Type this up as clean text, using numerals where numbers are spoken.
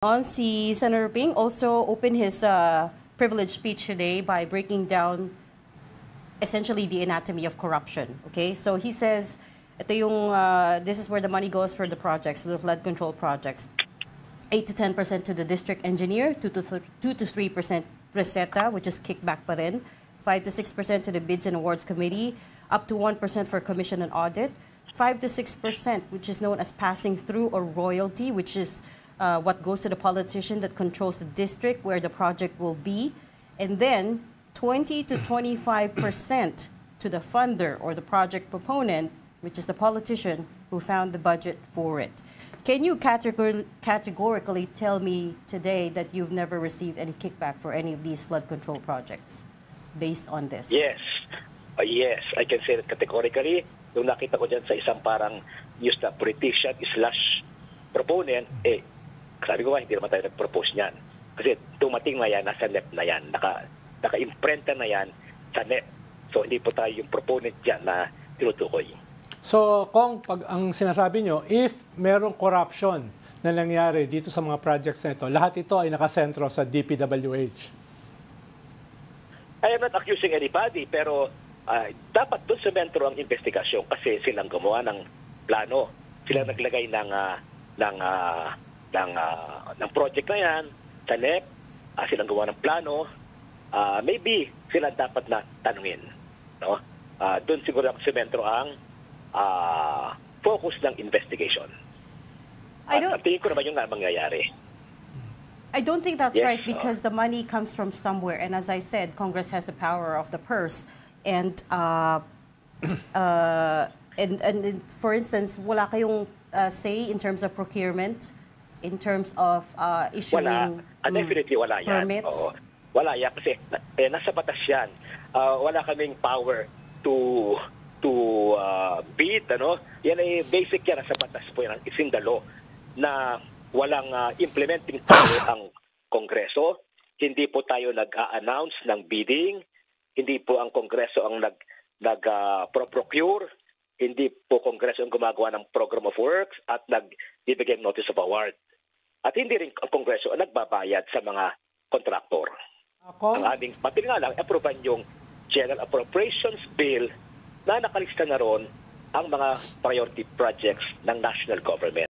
On si Senator Ping also opened his privilege speech today by breaking down essentially the anatomy of corruption. Okay, so he says, ito yung, this is where the money goes for the projects, for the flood control projects. 8 to 10% to the district engineer, 2 to 3% Reseta, which is kickback pa rin, 5 to 6% to the bids and awards committee, up to 1% for commission and audit, 5 to 6%, which is known as passing through or royalty, which is what goes to the politician that controls the district where the project will be, and then 20 to 25% to the funder or the project proponent, which is the politician who found the budget for it. Can you categorically tell me today that you've never received any kickback for any of these flood control projects based on this? Yes. Yes, I can say that categorically. Nung nakita ko dyan sa isang parang news na politician / proponent, sabi ko hindi naman tayo nag-propose niyan. Kasi dumating na yan, nasa NEP na yan, naka-imprenta na yan sa NEP. So hindi po tayo yung proponent dyan na tinutukoy. So kung pag ang sinasabi nyo, if merong corruption na nangyari dito sa mga projects na ito, lahat ito ay nakasentro sa DPWH? I am not accusing anybody, pero dapat doon sa mentro ang investigasyon kasi silang gumawa ng plano. Sila naglagay ng project na yan sa NEP, silang gawa ng plano, maybe sila dapat na tanungin. No? Doon siguro ang sementro ang focus ng investigation. At tingin ko naman yung mangyayari. I don't think that's right because the money comes from somewhere. And as I said, Congress has the power of the purse. And for instance, wala kayong say in terms of procurement, in terms of issuing definitely wala yan. Permits? Oo. Wala yan kasi nasa batas yan. Wala kaming power to bid. Ano? Yan ay basic yan nasa batas po yan. It's in the law na walang implementing power ang Kongreso. Hindi po tayo nag-a-announce ng bidding. Hindi po ang Kongreso ang nag-procure. Hindi po Kongreso ang gumagawa ng program of works at nagbibigay ng notice of award. At hindi rin ang Kongreso ang nagbabayad sa mga kontraktor. Ang aming pati nga lang, aproban yung General Appropriations Bill na nakalista na ron ang mga priority projects ng national government.